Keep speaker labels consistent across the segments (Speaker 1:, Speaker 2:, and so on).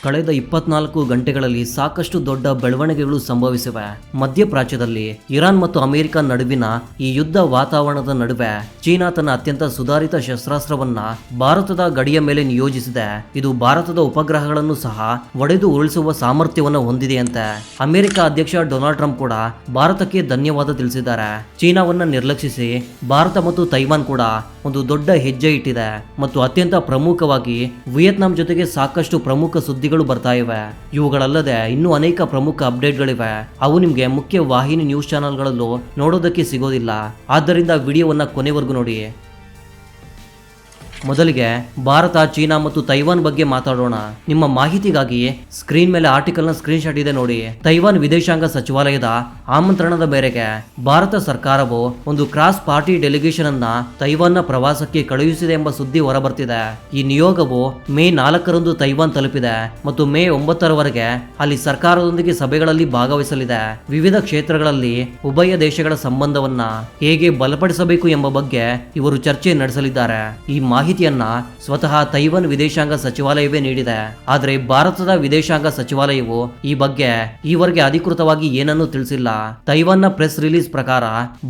Speaker 1: ಕಳೆದ 24 ಗಂಟೆಗಳಲ್ಲಿ ಸಾಕಷ್ಟು ದೊಡ್ಡ ಬೆಳವಣಿಗೆಗಳು ಸಂಭವಿಸಿವೆ. ಮಧ್ಯಪ್ರಾಚ್ಯದಲ್ಲಿ ಇರಾನ್ ಮತ್ತು ಅಮೆರಿಕ ನಡುವಿನ ಈ ಯುದ್ಧ ವಾತಾವರಣದ ನಡುವೆ ಚೀನಾ ತನ್ನ ಅತ್ಯಂತ ಸುಧಾರಿತ ಶಸ್ತ್ರಾಸ್ತ್ರವನ್ನ ಭಾರತದ ಗಡಿಯ ಮೇಲೆ ನಿಯೋಜಿಸಿದೆ. ಇದು ಭಾರತದ ಉಪಗ್ರಹಗಳನ್ನು ಸಹ ಒಡೆದು ಉರುಳಿಸುವ ಸಾಮರ್ಥ್ಯವನ್ನು ಹೊಂದಿದೆಯಂತೆ. ಅಮೆರಿಕ ಅಧ್ಯಕ್ಷ ಡೊನಾಲ್ಡ್ ಟ್ರಂಪ್ ಕೂಡ ಭಾರತಕ್ಕೆ ಧನ್ಯವಾದ ತಿಳಿಸಿದ್ದಾರೆ. ಚೀನಾವನ್ನ ನಿರ್ಲಕ್ಷಿಸಿ ಭಾರತ ಮತ್ತು ತೈವಾನ್ ಕೂಡ ಒಂದು ದೊಡ್ಡ ಹೆಜ್ಜೆ ಇಟ್ಟಿದೆ ಮತ್ತು ಅತ್ಯಂತ ಪ್ರಮುಖವಾಗಿ ವಿಯೆಟ್ನಾಂ ಜೊತೆಗೆ ಸಾಕಷ್ಟು ಪ್ರಮುಖ ಸುದ್ದಿಗಳು ಬರ್ತಾ ಇವೆ. ಇವುಗಳಲ್ಲದೆ ಇನ್ನೂ ಅನೇಕ ಪ್ರಮುಖ ಅಪ್ಡೇಟ್ಗಳಿವೆ. ಅವು ನಿಮಗೆ ಮುಖ್ಯ ವಾಹಿನಿ ನ್ಯೂಸ್ ಚಾನೆಲ್ಗಳಲ್ಲೂ ನೋಡೋದಕ್ಕೆ ಸಿಗೋದಿಲ್ಲ. ಆದ್ದರಿಂದ ವಿಡಿಯೋವನ್ನ ಕೊನೆವರೆಗೂ ನೋಡಿ. ಮೊದಲಿಗೆ ಭಾರತ, ಚೀನಾ ಮತ್ತು ತೈವಾನ್ ಬಗ್ಗೆ ಮಾತಾಡೋಣ. ನಿಮ್ಮ ಮಾಹಿತಿಗಾಗಿ ಸ್ಕ್ರೀನ್ ಮೇಲೆ ಆರ್ಟಿಕಲ್ನ ಸ್ಕ್ರೀನ್ ಶಾಟ್ ಇದೆ ನೋಡಿ. ತೈವಾನ್ ವಿದೇಶಾಂಗ ಸಚಿವಾಲಯದ ಆಮಂತ್ರಣದ ಮೇರೆಗೆ ಭಾರತ ಸರ್ಕಾರವು ಒಂದು ಕ್ರಾಸ್ ಪಾರ್ಟಿ ಡೆಲಿಗೇಷನ್ ಅನ್ನ ತೈವಾನ್ನ ಪ್ರವಾಸಕ್ಕೆ ಕಳುಹಿಸಿದೆ ಎಂಬ ಸುದ್ದಿ ಹೊರಬರ್ತಿದೆ. ಈ ನಿಯೋಗವು ಮೇ 4ರಂದು ತೈವಾನ್ ತಲುಪಿದೆ ಮತ್ತು ಮೇ 9ರವರೆಗೆ ಅಲ್ಲಿ ಸರ್ಕಾರದೊಂದಿಗೆ ಸಭೆಗಳಲ್ಲಿ ಭಾಗವಹಿಸಲಿದೆ. ವಿವಿಧ ಕ್ಷೇತ್ರಗಳಲ್ಲಿ ಉಭಯ ದೇಶಗಳ ಸಂಬಂಧವನ್ನ ಹೇಗೆ ಬಲಪಡಿಸಬೇಕು ಎಂಬ ಬಗ್ಗೆ ಇವರು ಚರ್ಚೆ ನಡೆಸಲಿದ್ದಾರೆ. ಈ ಮಾಹಿತಿಯನ್ನ ಸ್ವತಃ ತೈವಾನ್ ವಿದೇಶಾಂಗ ಸಚಿವಾಲಯವೇ ನೀಡಿದೆ. ಆದರೆ ಭಾರತದ ವಿದೇಶಾಂಗ ಸಚಿವಾಲಯವು ಈ ಬಗ್ಗೆ ಈವರೆಗೆ ಅಧಿಕೃತವಾಗಿ ಏನನ್ನೂ ತಿಳಿಸಿಲ್ಲ. ತೈವಾನ್ನ ಪ್ರೆಸ್ ರಿಲೀಸ್ ಪ್ರಕಾರ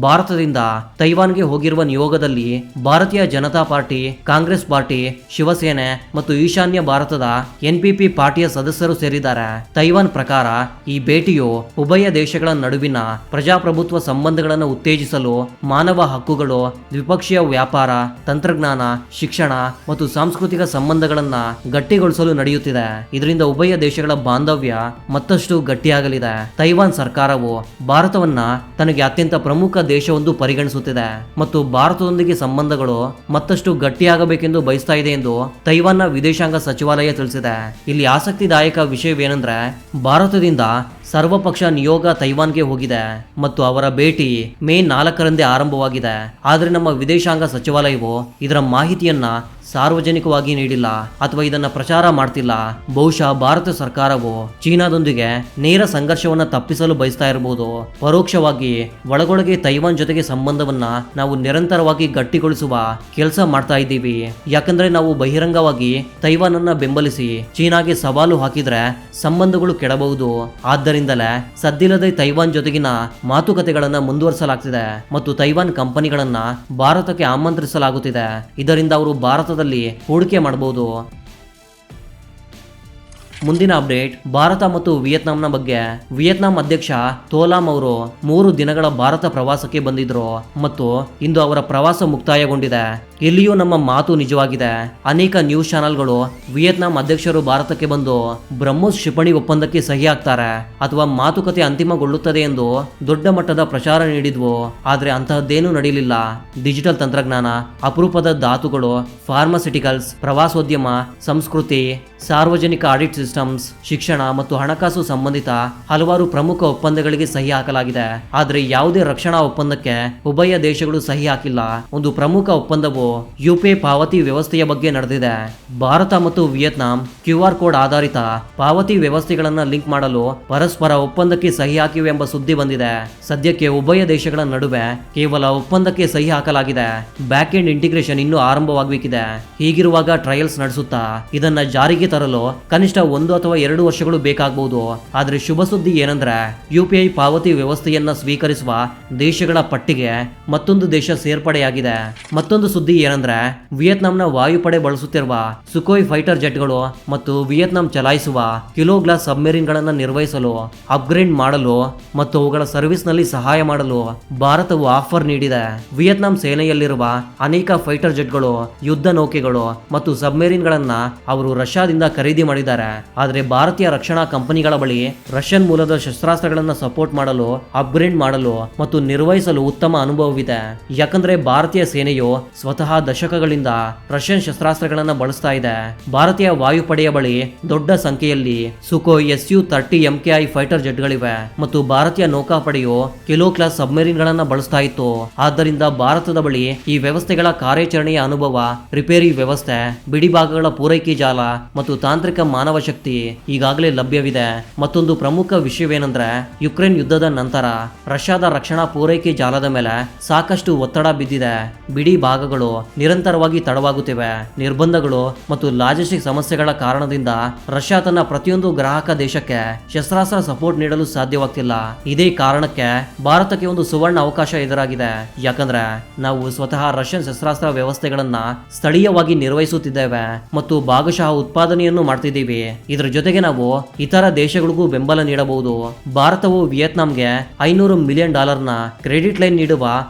Speaker 1: ಭಾರತದಿಂದ ತೈವಾನ್ಗೆ ಹೋಗಿರುವ ನಿಯೋಗದಲ್ಲಿ ಭಾರತೀಯ ಜನತಾ ಪಾರ್ಟಿ, ಕಾಂಗ್ರೆಸ್ ಪಾರ್ಟಿ, ಶಿವಸೇನೆ ಮತ್ತು ಈಶಾನ್ಯ ಭಾರತದ ಎನ್ಪಿಪಿ ಪಾರ್ಟಿಯ ಸದಸ್ಯರು ಸೇರಿದ್ದಾರೆ. ತೈವಾನ್ ಪ್ರಕಾರ ಈ ಭೇಟಿಯು ಉಭಯ ದೇಶಗಳ ನಡುವಿನ ಪ್ರಜಾಪ್ರಭುತ್ವ ಸಂಬಂಧಗಳನ್ನು ಉತ್ತೇಜಿಸಲು, ಮಾನವ ಹಕ್ಕುಗಳು, ದ್ವಿಪಕ್ಷೀಯ ವ್ಯಾಪಾರ, ತಂತ್ರಜ್ಞಾನ, ಶಿಕ್ಷಣ ಮತ್ತು ಸಾಂಸ್ಕೃತಿಕ ಸಂಬಂಧಗಳನ್ನ ಗಟ್ಟಿಗೊಳಿಸಲು ನಡೆಯುತ್ತಿದೆ. ಇದರಿಂದ ಉಭಯ ದೇಶಗಳ ಬಾಂಧವ್ಯ ಮತ್ತಷ್ಟು ಗಟ್ಟಿಯಾಗಲಿದೆ. ತೈವಾನ್ ಸರ್ಕಾರವು ಭಾರತವನ್ನ ತನಗೆ ಅತ್ಯಂತ ಪ್ರಮುಖ ದೇಶವೆಂದು ಪರಿಗಣಿಸುತ್ತಿದೆ ಮತ್ತು ಭಾರತದೊಂದಿಗೆ ಸಂಬಂಧಗಳು ಮತ್ತಷ್ಟು ಗಟ್ಟಿಯಾಗಬೇಕೆಂದು ಬಯಸ್ತಾ ಇದೆ ಎಂದು ತೈವಾನ್ನ ವಿದೇಶಾಂಗ ಸಚಿವಾಲಯ ತಿಳಿಸಿದೆ. ಇಲ್ಲಿ ಆಸಕ್ತಿದಾಯಕ ವಿಷಯವೇನೆಂದ್ರೆ, ಭಾರತದಿಂದ ಸರ್ವಪಕ್ಷ ನಿಯೋಗ ತೈವಾನ್ಗೆ ಹೋಗಿದೆ ಮತ್ತು ಅವರ ಭೇಟಿ ಮೇ 4ರಂದೇ ಆರಂಭವಾಗಿದೆ. ಆದರೆ ನಮ್ಮ ವಿದೇಶಾಂಗ ಸಚಿವಾಲಯವು ಇದರ ಮಾಹಿತಿಯನ್ನ ಸಾರ್ವಜನಿಕವಾಗಿ ನೀಡಿಲ್ಲ ಅಥವಾ ಇದನ್ನ ಪ್ರಚಾರ ಮಾಡ್ತಿಲ್ಲ. ಬಹುಶಃ ಭಾರತ ಸರ್ಕಾರವು ಚೀನಾದೊಂದಿಗೆ ನೇರ ಸಂಘರ್ಷವನ್ನ ತಪ್ಪಿಸಲು ಬಯಸ್ತಾ ಇರಬಹುದು. ಪರೋಕ್ಷವಾಗಿ ಒಳಗೊಳಗೆ ತೈವಾನ್ ಜೊತೆಗೆ ಸಂಬಂಧವನ್ನ ನಾವು ನಿರಂತರವಾಗಿ ಗಟ್ಟಿಗೊಳಿಸುವ ಕೆಲಸ ಮಾಡ್ತಾ ಇದ್ದೀವಿ. ಯಾಕಂದ್ರೆ ನಾವು ಬಹಿರಂಗವಾಗಿ ತೈವಾನ್ ಅನ್ನ ಬೆಂಬಲಿಸಿ ಚೀನಾಗೆ ಸವಾಲು ಹಾಕಿದ್ರೆ ಸಂಬಂಧಗಳು ಕೆಡಬಹುದು. ಆದ್ದರಿಂದಲೇ ಸದ್ದಿಲ್ಲದೆ ತೈವಾನ್ ಜೊತೆಗಿನ ಮಾತುಕತೆಗಳನ್ನ ಮುಂದುವರಿಸಲಾಗ್ತಿದೆ ಮತ್ತು ತೈವಾನ್ ಕಂಪನಿಗಳನ್ನ ಭಾರತಕ್ಕೆ ಆಮಂತ್ರಿಸಲಾಗುತ್ತಿದೆ. ಇದರಿಂದ ಅವರು ಭಾರತದಲ್ಲಿ ಹೂಡಿಕೆ ಮಾಡಬಹುದು. ಮುಂದಿನ ಅಪ್ಡೇಟ್ ಭಾರತ ಮತ್ತು ವಿಯೆಟ್ನಾಂನ ಬಗ್ಗೆ. ವಿಯೆಟ್ನಾಂ ಅಧ್ಯಕ್ಷ ಥೋಲಾಮ್ ಅವರು 3 ದಿನಗಳ ಭಾರತ ಪ್ರವಾಸಕ್ಕೆ ಬಂದಿದ್ರು ಮತ್ತು ಇಂದು ಅವರ ಪ್ರವಾಸ ಮುಕ್ತಾಯಗೊಂಡಿದೆ. ಇಲ್ಲಿಯೂ ನಮ್ಮ ಮಾತು ನಿಜವಾಗಿದೆ. ಅನೇಕ ನ್ಯೂಸ್ ಚಾನೆಲ್ಗಳು ವಿಯೆಟ್ನಾಂ ಅಧ್ಯಕ್ಷರು ಭಾರತಕ್ಕೆ ಬಂದು ಬ್ರಹ್ಮೋಸ್ ಕ್ಷಿಪಣಿ ಒಪ್ಪಂದಕ್ಕೆ ಸಹಿ ಹಾಕ್ತಾರೆ ಅಥವಾ ಮಾತುಕತೆ ಅಂತಿಮಗೊಳ್ಳುತ್ತದೆ ಎಂದು ದೊಡ್ಡ ಮಟ್ಟದ ಪ್ರಚಾರ ನೀಡಿದ್ವು. ಆದರೆ ಅಂತಹದ್ದೇನೂ ನಡೆಯಲಿಲ್ಲ. ಡಿಜಿಟಲ್ ತಂತ್ರಜ್ಞಾನ, ಅಪರೂಪದ ಧಾತುಗಳು, ಫಾರ್ಮಾಸ್ಯೂಟಿಕಲ್ಸ್, ಪ್ರವಾಸೋದ್ಯಮ, ಸಂಸ್ಕೃತಿ, ಸಾರ್ವಜನಿಕ ಆಡಿಟ್ ಸಿಸ್ಟಮ್ಸ್, ಶಿಕ್ಷಣ ಮತ್ತು ಹಣಕಾಸು ಸಂಬಂಧಿತ ಹಲವಾರು ಪ್ರಮುಖ ಒಪ್ಪಂದಗಳಿಗೆ ಸಹಿ ಹಾಕಲಾಗಿದೆ. ಆದರೆ ಯಾವುದೇ ರಕ್ಷಣಾ ಒಪ್ಪಂದಕ್ಕೆ ಉಭಯ ದೇಶಗಳು ಸಹಿ ಹಾಕಿಲ್ಲ. ಒಂದು ಪ್ರಮುಖ ಒಪ್ಪಂದವು ಯುಪಿಐ ಪಾವತಿ ವ್ಯವಸ್ಥೆಯ ಬಗ್ಗೆ ನಡೆದಿದೆ. ಭಾರತ ಮತ್ತು ವಿಯೆಟ್ನಾಂ QR ಕೋಡ್ ಆಧಾರಿತ ಪಾವತಿ ವ್ಯವಸ್ಥೆಗಳನ್ನ ಲಿಂಕ್ ಮಾಡಲು ಪರಸ್ಪರ ಒಪ್ಪಂದಕ್ಕೆ ಸಹಿ ಹಾಕಿವೆ ಎಂಬ ಸುದ್ದಿ ಬಂದಿದೆ. ಸದ್ಯಕ್ಕೆ ಉಭಯ ದೇಶಗಳ ನಡುವೆ ಕೇವಲ ಒಪ್ಪಂದಕ್ಕೆ ಸಹಿ ಹಾಕಲಾಗಿದೆ. ಬ್ಯಾಕ್ ಎಂಡ್ ಇಂಟಿಗ್ರೇಷನ್ ಇನ್ನೂ ಆರಂಭವಾಗಬೇಕಿದೆ. ಹೀಗಿರುವಾಗ ಟ್ರಯಲ್ಸ್ ನಡೆಸುತ್ತಾ ಇದನ್ನ ಜಾರಿಗೆ ತರಲು ಕನಿಷ್ಠ 1 ಅಥವಾ 2 ವರ್ಷಗಳು ಬೇಕಾಗಬಹುದು. ಆದರೆ ಶುಭ ಸುದ್ದಿ ಏನಂದ್ರೆ, UPI ಪಾವತಿ ವ್ಯವಸ್ಥೆಯನ್ನ ಸ್ವೀಕರಿಸುವ ದೇಶಗಳ ಪಟ್ಟಿಗೆ ಮತ್ತೊಂದು ದೇಶ ಸೇರ್ಪಡೆಯಾಗಿದೆ. ಮತ್ತೊಂದು ಸುದ್ದಿ ಏನಂದ್ರೆ, ವಿಯೆಟ್ನಾಂನ ವಾಯುಪಡೆ ಬಳಸುತ್ತಿರುವ ಸುಖೋಯ್ ಫೈಟರ್ ಜೆಟ್ಗಳು ಮತ್ತು ವಿಯೆಟ್ನಾಂ ಚಲಾಯಿಸುವ ಕಿಲೋಗ್ಲಾಸ್ ಸಬ್ಮೆರಿನ್ ಗಳನ್ನ ನಿರ್ವಹಿಸಲು, ಅಪ್ಗ್ರೇಡ್ ಮಾಡಲು ಮತ್ತು ಅವುಗಳ ಸರ್ವಿಸ್ ನಲ್ಲಿ ಸಹಾಯ ಮಾಡಲು ಭಾರತವು ಆಫರ್ ನೀಡಿದೆ. ವಿಯೆಟ್ನಾಂ ಸೇನೆಯಲ್ಲಿರುವ ಅನೇಕ ಫೈಟರ್ ಜೆಟ್ಗಳು, ಯುದ್ಧ ನೌಕೆಗಳು ಮತ್ತು ಸಬ್ಮೆರಿನ್ ಗಳನ್ನ ಅವರು ರಷ್ಯಾದಿಂದ ಖರೀದಿ ಮಾಡಿದ್ದಾರೆ. ಆದರೆ ಭಾರತೀಯ ರಕ್ಷಣಾ ಕಂಪನಿಗಳ ಬಳಿ ರಷ್ಯನ್ ಮೂಲದ ಶಸ್ತ್ರಾಸ್ತ್ರಗಳನ್ನ ಸಪೋರ್ಟ್ ಮಾಡಲು, ಅಪ್ಗ್ರೇಡ್ ಮಾಡಲು ಮತ್ತು ನಿರ್ವಹಿಸಲು ಉತ್ತಮ ಅನುಭವವಿದೆ. ಯಾಕಂದ್ರೆ ಭಾರತೀಯ ಸೇನೆಯು ಸ್ವತಃ ದಶಕಗಳಿಂದ ರಷ್ಯನ್ ಶಸ್ತ್ರಾಸ್ತ್ರಗಳನ್ನ ಬಳಸ್ತಾ ಇದೆ. ಭಾರತೀಯ ವಾಯುಪಡೆಯ ಬಳಿ ದೊಡ್ಡ ಸಂಖ್ಯೆಯಲ್ಲಿ ಸುಖೋಯ್ Su-30 MKI ಫೈಟರ್ ಜೆಟ್ಗಳಿವೆ ಮತ್ತು ಭಾರತೀಯ ನೌಕಾಪಡೆಯು ಕಿಲೋ ಕ್ಲಾಸ್ ಸಬ್ಮೆರಿನ್ ಗಳನ್ನ ಬಳಸ್ತಾ ಇತ್ತು. ಆದ್ದರಿಂದ ಭಾರತದ ಬಳಿ ಈ ವ್ಯವಸ್ಥೆಗಳ ಕಾರ್ಯಾಚರಣೆಯ ಅನುಭವ, ರಿಪೇರಿ ವ್ಯವಸ್ಥೆ, ಬಿಡಿ ಭಾಗಗಳ ಪೂರೈಕೆ ಜಾಲ ಮತ್ತು ತಾಂತ್ರಿಕ ಮಾನವ ಶಕ್ತಿ ಈಗಾಗಲೇ ಲಭ್ಯವಿದೆ. ಮತ್ತೊಂದು ಪ್ರಮುಖ ವಿಷಯವೇನೆಂದ್ರೆ, ಯುಕ್ರೇನ್ ಯುದ್ಧದ ನಂತರ ರಷ್ಯಾದ ರಕ್ಷಣಾ ಪೂರೈಕೆ ಜಾಲದ ಮೇಲೆ ಸಾಕಷ್ಟು ಒತ್ತಡ ಬಿದ್ದಿದೆ. ಬಿಡಿ ಭಾಗಗಳು ನಿರಂತರವಾಗಿ ತಡವಾಗುತ್ತಿವೆ. ನಿರ್ಬಂಧಗಳು ಮತ್ತು ಲಾಜಿಸ್ಟಿಕ್ ಸಮಸ್ಯೆಗಳ ಕಾರಣದಿಂದ ರಷ್ಯಾ ತನ್ನ ಪ್ರತಿಯೊಂದು ಗ್ರಾಹಕ ದೇಶಕ್ಕೆ ಶಸ್ತ್ರಾಸ್ತ್ರ ಸಪೋರ್ಟ್ ನೀಡಲು ಸಾಧ್ಯವಾಗ್ತಿಲ್ಲ. ಇದೇ ಕಾರಣಕ್ಕೆ ಭಾರತಕ್ಕೆ ಒಂದು ಸುವರ್ಣ ಅವಕಾಶ ಎದುರಾಗಿದೆ. ಯಾಕಂದ್ರೆ ನಾವು ಸ್ವತಃ ರಷ್ಯನ್ ಶಸ್ತ್ರಾಸ್ತ್ರ ವ್ಯವಸ್ಥೆಗಳನ್ನ ಸ್ಥಳೀಯವಾಗಿ ನಿರ್ವಹಿಸುತ್ತಿದ್ದೇವೆ ಮತ್ತು ಭಾಗಶಃ ಉತ್ಪಾದನೆಯನ್ನು ಮಾಡ್ತಿದ್ದೀವಿ. ಇದರ ಜೊತೆಗೆ ನಾವು ಇತರ ದೇಶಗಳಿಗೂ ಬೆಂಬಲ ನೀಡಬಹುದು. ಭಾರತವು ವಿಯೆಟ್ನಾಂಗೆ $500 ಮಿಲಿಯನ್ ಕ್ರೆಡಿಟ್ ಲೈನ್ ನೀಡುವ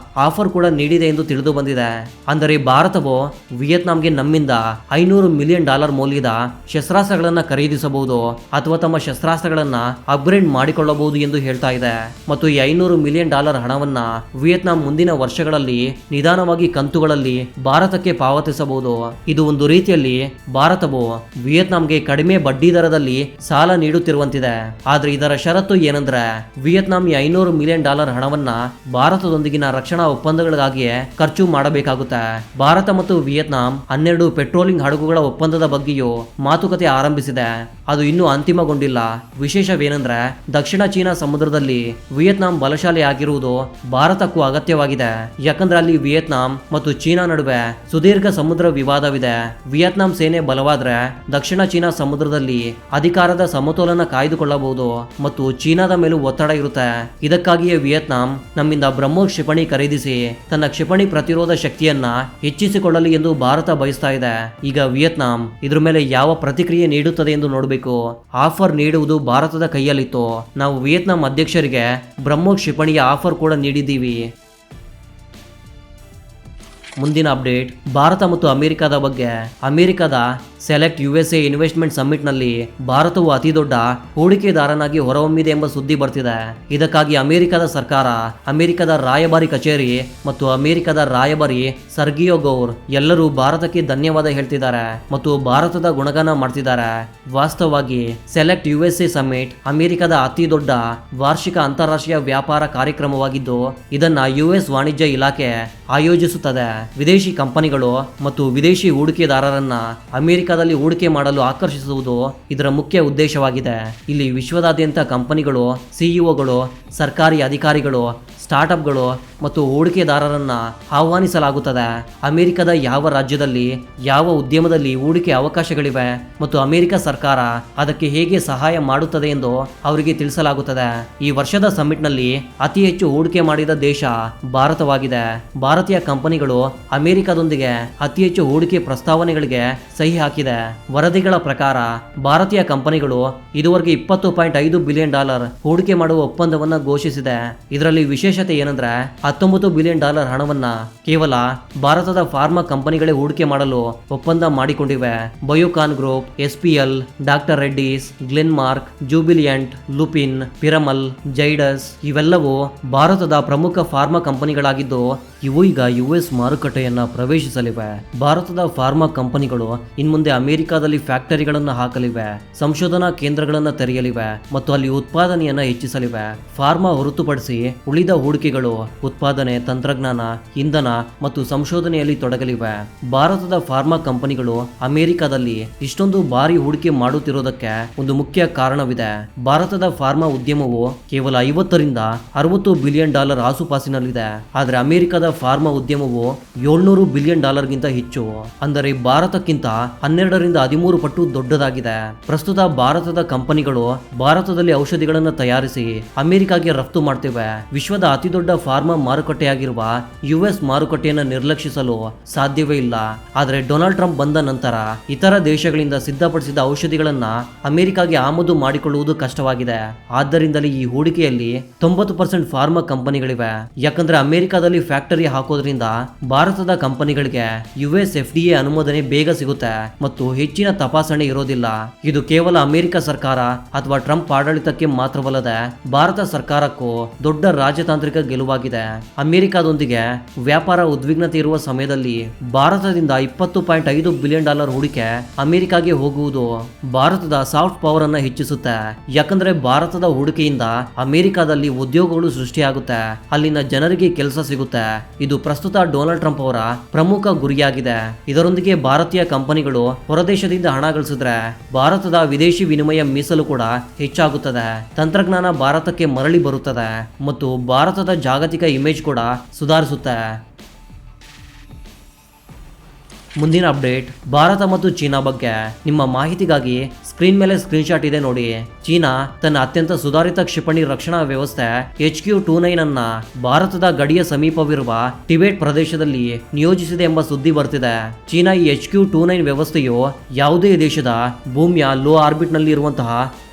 Speaker 1: ಆಫರ್ ಕೂಡ ನೀಡಿದೆ ಎಂದು ತಿಳಿದು ಬಂದಿದೆ. ಅಂದರೆ ಭಾರತವು ವಿಯೆಟ್ನಾಂಗೆ ನಮ್ಮಿಂದ $500 ಮಿಲಿಯನ್ ಮೌಲ್ಯದ ಶಸ್ತ್ರಾಸ್ತ್ರಗಳನ್ನ ಖರೀದಿಸಬಹುದು ಅಥವಾ ತಮ್ಮ ಶಸ್ತ್ರಾಸ್ತ್ರಗಳನ್ನ ಅಪ್ಗ್ರೇಡ್ ಮಾಡಿಕೊಳ್ಳಬಹುದು ಎಂದು ಹೇಳ್ತಾ ಇದೆ. ಮತ್ತು ಈ $500 ಮಿಲಿಯನ್ ಹಣವನ್ನ ವಿಯೆಟ್ನಾಂ ಮುಂದಿನ ವರ್ಷಗಳಲ್ಲಿ ನಿಧಾನವಾಗಿ ಕಂತುಗಳಲ್ಲಿ ಭಾರತಕ್ಕೆ ಪಾವತಿಸಬಹುದು. ಇದು ಒಂದು ರೀತಿಯಲ್ಲಿ ಭಾರತವು ವಿಯೆಟ್ನಾಂಗೆ ಕಡಿಮೆ ಬಡ್ಡಿ ದರದಲ್ಲಿ ಸಾಲ ನೀಡುತ್ತಿರುವಂತಿದೆ. ಆದ್ರೆ ಇದರ ಷರತ್ತು ಏನಂದ್ರೆ ವಿಯೆಟ್ನಾಂ ಈ $500 ಮಿಲಿಯನ್ ಹಣವನ್ನ ಭಾರತದೊಂದಿಗಿನ ರಕ್ಷಣಾ ಒಪ್ಪಂದಗಳಿಗಾಗಿಯೇ ಖರ್ಚು ಮಾಡಬೇಕಾಗುತ್ತೆ. ಭಾರತ ಮತ್ತು ವಿಯೆಟ್ನಾಂ 12 ಪೆಟ್ರೋಲಿಂಗ್ ಹಡಗುಗಳ ಒಪ್ಪಂದದ ಬಗ್ಗೆಯೂ ಮಾತುಕತೆ ಆರಂಭಿಸಿದೆ. ಅದು ಇನ್ನೂ ಅಂತಿಮಗೊಂಡಿಲ್ಲ. ವಿಶೇಷವೇನೆಂದ್ರೆ ದಕ್ಷಿಣ ಚೀನಾ ಸಮುದ್ರದಲ್ಲಿ ವಿಯೆಟ್ನಾಂ ಬಲಶಾಲಿ ಆಗಿರುವುದು ಭಾರತಕ್ಕೂ ಅಗತ್ಯವಾಗಿದೆ. ಯಾಕಂದ್ರೆ ಅಲ್ಲಿ ವಿಯೆಟ್ನಾಂ ಮತ್ತು ಚೀನಾ ನಡುವೆ ಸುದೀರ್ಘ ಸಮುದ್ರ ವಿವಾದವಿದೆ. ವಿಯೆಟ್ನಾಂ ಸೇನೆ ಬಲವಾದ್ರೆ ದಕ್ಷಿಣ ಚೀನಾ ಸಮುದ್ರದಲ್ಲಿ ಅಧಿಕಾರದ ಸಮತೋಲನ ಕಾಯ್ದುಕೊಳ್ಳಬಹುದು ಮತ್ತು ಚೀನಾದ ಮೇಲೂ ಒತ್ತಡ ಇರುತ್ತೆ. ಇದಕ್ಕಾಗಿಯೇ ವಿಯೆಟ್ನಾಂ ನಮ್ಮಿಂದ ಬ್ರಹ್ಮೋಸ್ ಕ್ಷಿಪಣಿ ಖರೀದಿಸಿ ತನ್ನ ಕ್ಷಿಪಣಿ ಪ್ರತಿರೋಧ ಶಕ್ತಿಯನ್ನ ಹೆಚ್ಚಿಸಿಕೊಳ್ಳಲಿ ಎಂದು ಭಾರತ ಬಯಸ್ತಾ ಇದೆ. ಈಗ ವಿಯೆಟ್ನಾಂ ಇದ್ರ ಮೇಲೆ ಯಾವ ಪ್ರತಿಕ್ರಿಯೆ ನೀಡುತ್ತದೆ ಎಂದು ನೋಡಬೇಕು. ಆಫರ್ ನೀಡುವುದು ಭಾರತದ ಕೈಯಲ್ಲಿತ್ತು. ನಾವು ವಿಯೆಟ್ನಾಂ ಅಧ್ಯಕ್ಷರಿಗೆ ಬ್ರಹ್ಮೋಸ್ ಕ್ಷಿಪಣಿಯ ಆಫರ್ ಕೂಡ ನೀಡಿದ್ದೀವಿ. ಮುಂದಿನ ಅಪ್ಡೇಟ್ ಭಾರತ ಮತ್ತು ಅಮೆರಿಕದ ಬಗ್ಗೆ. ಅಮೆರಿಕದ ಸೆಲೆಕ್ಟ್ USA ಇನ್ವೆಸ್ಟ್ಮೆಂಟ್ ಸಮ್ಮಿಟ್ ನಲ್ಲಿ ಭಾರತವು ಅತಿ ದೊಡ್ಡ ಹೂಡಿಕೆದಾರನಾಗಿ ಹೊರಹೊಮ್ಮಿದೆ ಎಂಬ ಸುದ್ದಿ ಬರ್ತಿದೆ. ಇದಕ್ಕಾಗಿ ಅಮೆರಿಕದ ಸರ್ಕಾರ, ಅಮೆರಿಕದ ರಾಯಭಾರಿ ಕಚೇರಿ ಮತ್ತು ಅಮೆರಿಕದ ರಾಯಭಾರಿ ಸರ್ಗಿಯೋ ಗೌರ್ ಎಲ್ಲರೂ ಭಾರತಕ್ಕೆ ಧನ್ಯವಾದ ಹೇಳ್ತಿದ್ದಾರೆ ಮತ್ತು ಭಾರತದ ಗುಣಗಾನ ಮಾಡ್ತಿದ್ದಾರೆ. ವಾಸ್ತವವಾಗಿ ಸೆಲೆಕ್ಟ್ USA ಸಮ್ಮಿಟ್ ಅಮೆರಿಕದ ಅತಿ ದೊಡ್ಡ ವಾರ್ಷಿಕ ಅಂತಾರಾಷ್ಟ್ರೀಯ ವ್ಯಾಪಾರ ಕಾರ್ಯಕ್ರಮವಾಗಿದ್ದು ಇದನ್ನ US ವಾಣಿಜ್ಯ ಇಲಾಖೆ ಆಯೋಜಿಸುತ್ತದೆ. ವಿದೇಶಿ ಕಂಪನಿಗಳು ಮತ್ತು ವಿದೇಶಿ ಹೂಡಿಕೆದಾರರನ್ನ ಅಮೆರಿಕದಲ್ಲಿ ಹೂಡಿಕೆ ಮಾಡಲು ಆಕರ್ಷಿಸುವುದು ಇದರ ಮುಖ್ಯ ಉದ್ದೇಶವಾಗಿದೆ. ಇಲ್ಲಿ ವಿಶ್ವದಾದ್ಯಂತ ಕಂಪನಿಗಳು, ಸಿಇಒಗಳು, ಸರ್ಕಾರಿ ಅಧಿಕಾರಿಗಳು, ಸ್ಟಾರ್ಟ್ಅಪ್ಗಳು ಮತ್ತು ಹೂಡಿಕೆದಾರರನ್ನ ಆಹ್ವಾನಿಸಲಾಗುತ್ತದೆ. ಅಮೆರಿಕದ ಯಾವ ರಾಜ್ಯದಲ್ಲಿ ಯಾವ ಉದ್ಯಮದಲ್ಲಿ ಹೂಡಿಕೆ ಅವಕಾಶಗಳಿವೆ ಮತ್ತು ಅಮೆರಿಕ ಸರ್ಕಾರ ಅದಕ್ಕೆ ಹೇಗೆ ಸಹಾಯ ಮಾಡುತ್ತದೆ ಎಂದು ಅವರಿಗೆ ತಿಳಿಸಲಾಗುತ್ತದೆ. ಈ ವರ್ಷದ ಸಮ್ಮಿಟ್ನಲ್ಲಿ ಅತಿ ಹೆಚ್ಚು ಹೂಡಿಕೆ ಮಾಡಿದ ದೇಶ ಭಾರತವಾಗಿದೆ. ಭಾರತೀಯ ಕಂಪನಿಗಳು ಅಮೆರಿಕದೊಂದಿಗೆ ಅತಿ ಹೆಚ್ಚು ಹೂಡಿಕೆ ಪ್ರಸ್ತಾವನೆಗಳಿಗೆ ಸಹಿ ಹಾಕಿದೆ. ವರದಿಗಳ ಪ್ರಕಾರ ಭಾರತೀಯ ಕಂಪನಿಗಳು ಇದುವರೆಗೆ $20.5 ಬಿಲಿಯನ್ ಹೂಡಿಕೆ ಮಾಡುವ ಒಪ್ಪಂದವನ್ನ ಘೋಷಿಸಿದೆ. ಇದರಲ್ಲಿ ವಿಶೇಷತೆ ಏನಂದ್ರೆ $19 ಬಿಲಿಯನ್ ಹಣವನ್ನ ಕೇವಲ ಭಾರತದ ಫಾರ್ಮಾ ಕಂಪನಿಗಳೇ ಹೂಡಿಕೆ ಮಾಡಲು ಒಪ್ಪಂದ ಮಾಡಿಕೊಂಡಿವೆ. Biocon group, SPL, doctor Reddy's, Glenmark, Jubilant, Lupin, Piramal, Zydus ಇವೆಲ್ಲವೂ ಭಾರತದ ಪ್ರಮುಖ ಫಾರ್ಮಾ ಕಂಪನಿಗಳಾಗಿದ್ದು ಇವು ಈಗ US ಮಾರುಕಟ್ಟೆಯನ್ನ ಪ್ರವೇಶಿಸಲಿವೆ. ಭಾರತದ ಫಾರ್ಮಾ ಕಂಪನಿಗಳು ಇನ್ಮುಂದೆ ಅಮೆರಿಕದಲ್ಲಿ ಫ್ಯಾಕ್ಟರಿಗಳನ್ನು ಹಾಕಲಿವೆ, ಸಂಶೋಧನಾ ಕೇಂದ್ರಗಳನ್ನು ತೆರೆಯಲಿವೆ ಮತ್ತು ಅಲ್ಲಿ ಉತ್ಪಾದನೆಯನ್ನ ಹೆಚ್ಚಿಸಲಿವೆ. ಫಾರ್ಮಾ ಹೊರತುಪಡಿಸಿ ಉಳಿದ ಹೂಡಿಕೆಗಳು ಉತ್ಪಾದನೆ, ತಂತ್ರಜ್ಞಾನ, ಇಂಧನ ಮತ್ತು ಸಂಶೋಧನೆಯಲ್ಲಿ ತೊಡಗಲಿವೆ. ಭಾರತದ ಫಾರ್ಮಾ ಕಂಪನಿಗಳು ಅಮೆರಿಕದಲ್ಲಿ ಇಷ್ಟೊಂದು ಭಾರಿ ಹೂಡಿಕೆ ಮಾಡುತ್ತಿರುವುದಕ್ಕೆ ಒಂದು ಮುಖ್ಯ ಕಾರಣವಿದೆ. ಭಾರತದ ಫಾರ್ಮಾ ಉದ್ಯಮವು ಕೇವಲ $50 ರಿಂದ $60 ಬಿಲಿಯನ್ ಆಸುಪಾಸಿನಲ್ಲಿದೆ. ಆದರೆ ಅಮೆರಿಕದ ಫಾರ್ಮಾ ಉದ್ಯಮವು $700 ಬಿಲಿಯನ್ ಗಿಂತ ಹೆಚ್ಚು. ಅಂದರೆ ಭಾರತಕ್ಕಿಂತ 12 ರಿಂದ 13 ಪಟ್ಟು ದೊಡ್ಡದಾಗಿದೆ. ಪ್ರಸ್ತುತ ಭಾರತದ ಕಂಪನಿಗಳು ಭಾರತದಲ್ಲಿ ಔಷಧಿಗಳನ್ನು ತಯಾರಿಸಿ ಅಮೆರಿಕಾಗೆ ರಫ್ತು ಮಾಡ್ತಿವೆ. ವಿಶ್ವದ ಅತಿ ದೊಡ್ಡ ಫಾರ್ಮಾ ಮಾರುಕಟ್ಟೆಯಾಗಿರುವ US ಮಾರುಕಟ್ಟೆಯನ್ನು ನಿರ್ಲಕ್ಷಿಸಲು ಸಾಧ್ಯವೇ ಇಲ್ಲ. ಆದರೆ ಡೊನಾಲ್ಡ್ ಟ್ರಂಪ್ ಬಂದ ನಂತರ ಇತರ ದೇಶಗಳಿಂದ ಸಿದ್ಧಪಡಿಸಿದ ಔಷಧಿಗಳನ್ನ ಅಮೆರಿಕಾಗೆ ಆಮದು ಮಾಡಿಕೊಳ್ಳುವುದು ಕಷ್ಟವಾಗಿದೆ. ಆದ್ದರಿಂದಲೇ ಈ ಹೂಡಿಕೆಯಲ್ಲಿ 90% ಫಾರ್ಮಾ ಕಂಪನಿಗಳಿವೆ. ಯಾಕಂದ್ರೆ ಅಮೆರಿಕದಲ್ಲಿ ಫ್ಯಾಕ್ಟರಿ ಹಾಕೋದ್ರಿಂದ ಭಾರತದ ಕಂಪನಿಗಳಿಗೆ US FDA ಅನುಮೋದನೆ ಬೇಗ ಸಿಗುತ್ತೆ ಮತ್ತು ಹೆಚ್ಚಿನ ತಪಾಸಣೆ ಇರೋದಿಲ್ಲ. ಇದು ಕೇವಲ ಅಮೆರಿಕ ಸರ್ಕಾರ ಅಥವಾ ಟ್ರಂಪ್ ಆಡಳಿತಕ್ಕೆ ಮಾತ್ರವಲ್ಲದೆ ಭಾರತ ಸರ್ಕಾರಕ್ಕೂ ದೊಡ್ಡ ರಾಜತಾಂತ್ರಿಕ ಗೆಲುವಾಗಿದೆ. ಅಮೆರಿಕದೊಂದಿಗೆ ವ್ಯಾಪಾರ ಉದ್ವಿಗ್ನತೆ ಇರುವ ಸಮಯದಲ್ಲಿ ಭಾರತದಿಂದ $20.5 ಬಿಲಿಯನ್ ಹೂಡಿಕೆ ಅಮೆರಿಕಾಗೆ ಹೋಗುವುದು ಭಾರತದ ಸಾಫ್ಟ್ ಪವರ್ ಅನ್ನ ಹೆಚ್ಚಿಸುತ್ತೆ. ಯಾಕಂದ್ರೆ ಭಾರತದ ಹೂಡಿಕೆಯಿಂದ ಅಮೆರಿಕದಲ್ಲಿ ಉದ್ಯೋಗಗಳು ಸೃಷ್ಟಿಯಾಗುತ್ತೆ, ಅಲ್ಲಿನ ಜನರಿಗೆ ಕೆಲಸ ಸಿಗುತ್ತೆ. ಇದು ಪ್ರಸ್ತುತ ಡೊನಾಲ್ಡ್ ಟ್ರಂಪ್ ಅವರ ಪ್ರಮುಖ ಗುರಿಯಾಗಿದೆ. ಇದರೊಂದಿಗೆ ಭಾರತೀಯ ಕಂಪನಿಗಳು ಹೊರದೇಶದಿಂದ ಹಣ ಗಳಿಸಿದ್ರೆ ಭಾರತದ ವಿದೇಶಿ ವಿನಿಮಯ ಮೀಸಲು ಕೂಡ ಹೆಚ್ಚಾಗುತ್ತದೆ. ತಂತ್ರಜ್ಞಾನ ಭಾರತಕ್ಕೆ ಮರಳಿ ಬರುತ್ತದೆ ಮತ್ತು ಭಾರತದ ಜಾಗತಿಕ ಇಮೇಜ್ ಕೂಡ ಸುಧಾರಿಸುತ್ತೆ. ಮುಂದಿನ ಅಪ್ಡೇಟ್ ಭಾರತ ಮತ್ತು ಚೀನಾ ಬಗ್ಗೆ ನಿಮ್ಮ ಮಾಹಿತಿಗಾಗಿ ಸ್ಕ್ರೀನ್ ಮೇಲೆ ಸ್ಕ್ರೀನ್ ಶಾಟ್ ಇದೆ ನೋಡಿ. ಚೀನಾ ತನ್ನ ಅತ್ಯಂತ ಸುಧಾರಿತ ಕ್ಷಿಪಣಿ ರಕ್ಷಣಾ ವ್ಯವಸ್ಥೆ HQ-29 ಅನ್ನ ಭಾರತದ ಗಡಿಯ ಸಮೀಪವಿರುವ ಟಿಬೆಟ್ ಪ್ರದೇಶದಲ್ಲಿ ನಿಯೋಜಿಸಿದೆ ಎಂಬ ಸುದ್ದಿ ಬರ್ತಿದೆ. ಚೀನಾ ಈ HQ-29 ವ್ಯವಸ್ಥೆಯು ಯಾವುದೇ ದೇಶದ ಭೂಮಿಯ ಲೋ ಆರ್ಬಿಟ್ ನಲ್ಲಿ ಇರುವಂತಹ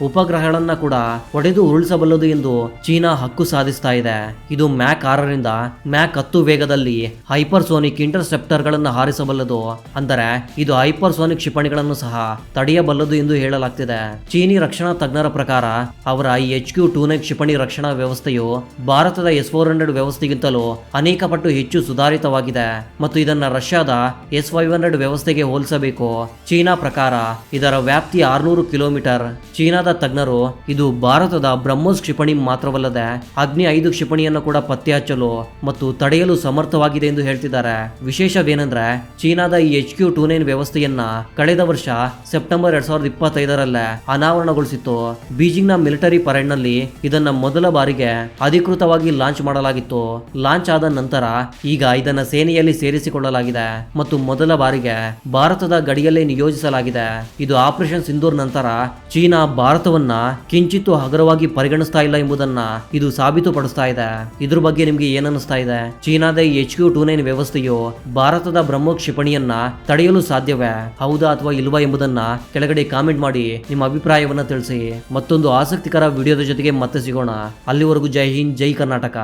Speaker 1: ಉಪಗ್ರಹಗಳನ್ನ ಕೂಡ ಹೊಡೆದು ಉರುಳಿಸಬಲ್ಲದು ಎಂದು ಚೀನಾ ಹಕ್ಕು ಸಾಧಿಸ್ತಾ ಇದೆ. ಇದು ಮ್ಯಾಕ್ 6ರಿಂದ ಮ್ಯಾಕ್ 10 ವೇಗದಲ್ಲಿ ಹೈಪರ್ಸೋನಿಕ್ ಇಂಟರ್ಸೆಪ್ಟರ್ ಗಳನ್ನ ಹಾರಿಸಬಲ್ಲದು. ಅಂದರೆ ಇದು ಹೈಪರ್ಸೋನಿಕ್ ಕ್ಷಿಪಣಿಗಳನ್ನು ಸಹ ತಡೆಯಬಲ್ಲದು ಎಂದು ಹೇಳಲಾಗ್ತಿದೆ. ಚೀನಿ ರಕ್ಷಣಾ ತಜ್ಞರ ಪ್ರಕಾರ ಅವರ ಈ HQ-29 ಕ್ಷಿಪಣಿ ರಕ್ಷಣಾ ವ್ಯವಸ್ಥೆಯು ಭಾರತದ S-400 ವ್ಯವಸ್ಥೆಗಿಂತಲೂ ಅನೇಕ ಪಟ್ಟು ಹೆಚ್ಚು ಸುಧಾರಿತವಾಗಿದೆ ಮತ್ತು ಇದನ್ನ ರಷ್ಯಾದ S-500 ವ್ಯವಸ್ಥೆಗೆ ಹೋಲಿಸಬೇಕು. ಚೀನಾ ಪ್ರಕಾರ ಇದರ ವ್ಯಾಪ್ತಿ 600 ಕಿಲೋಮೀಟರ್. ಚೀನಾದ ತಜ್ಞರು ಇದು ಭಾರತದ ಬ್ರಹ್ಮೋಸ್ ಕ್ಷಿಪಣಿ ಮಾತ್ರವಲ್ಲದೆ ಅಗ್ನಿ 5 ಕ್ಷಿಪಣಿಯನ್ನು ಕೂಡ ಪತ್ತೆ ಹಚ್ಚಲು ಮತ್ತು ತಡೆಯಲು ಸಮರ್ಥವಾಗಿದೆ ಎಂದು ಹೇಳ್ತಿದ್ದಾರೆ. ವಿಶೇಷವೇನೆಂದ್ರೆ ಚೀನಾದ ಈ HQ-29 ವ್ಯವಸ್ಥೆಯನ್ನ ಕಳೆದ ವರ್ಷ ಸೆಪ್ಟೆಂಬರ್ 2025ರಲ್ಲೇ ಅನಾವರಣಗೊಳಿಸಿತ್ತು. ಬೀಜಿಂಗ್ನ ಮಿಲಿಟರಿ ಪರೇಡ್ ನಲ್ಲಿ ಇದನ್ನ ಮೊದಲ ಬಾರಿಗೆ ಅಧಿಕೃತವಾಗಿ ಲಾಂಚ್ ಮಾಡಲಾಗಿತ್ತು. ಲಾಂಚ್ ಆದ ನಂತರ ಈಗ ಇದನ್ನ ಸೇನೆಯಲ್ಲಿ ಸೇರಿಸಿಕೊಳ್ಳಲಾಗಿದೆ ಮತ್ತು ಮೊದಲ ಬಾರಿಗೆ ಭಾರತದ ಗಡಿಯಲ್ಲೇ ನಿಯೋಜಿಸಲಾಗಿದೆ. ಇದು ಆಪರೇಷನ್ ಸಿಂಧೂರ್ ನಂತರ ಚೀನಾ ಭಾರತವನ್ನ ಕಿಂಚಿತ್ತು ಹಗುರವಾಗಿ ಪರಿಗಣಿಸ್ತಾ ಇಲ್ಲ ಎಂಬುದನ್ನ ಇದು ಸಾಬೀತುಪಡಿಸ್ತಾ ಇದೆ. ಇದ್ರ ಬಗ್ಗೆ ನಿಮ್ಗೆ ಏನನ್ನಿಸ್ತಾ ಇದೆ? ಚೀನಾದ ಈ HQ-29 ವ್ಯವಸ್ಥೆಯು ಭಾರತದ ಬ್ರಹ್ಮೋ ಕ್ಷಿಪಣಿಯನ್ನ ತಡೆಯಲು ಸಾಧ್ಯವೇ? ಹೌದಾ ಅಥವಾ ಇಲ್ವಾ ಎಂಬುದನ್ನ ಕೆಳಗಡೆ ಕಾಮೆಂಟ್ ಮಾಡಿ ನಿಮ್ಮ ಅಭಿಪ್ರಾಯವನ್ನ ತಿಳಿಸಿ. ಮತ್ತೊಂದು ಆಸಕ್ತಿಕರ ವಿಡಿಯೋದ ಜೊತೆಗೆ ಮತ್ತೆ ಸಿಗೋಣ. ಅಲ್ಲಿವರೆಗೂ ಜೈ ಹಿಂದ್, ಜೈ ಕರ್ನಾಟಕ.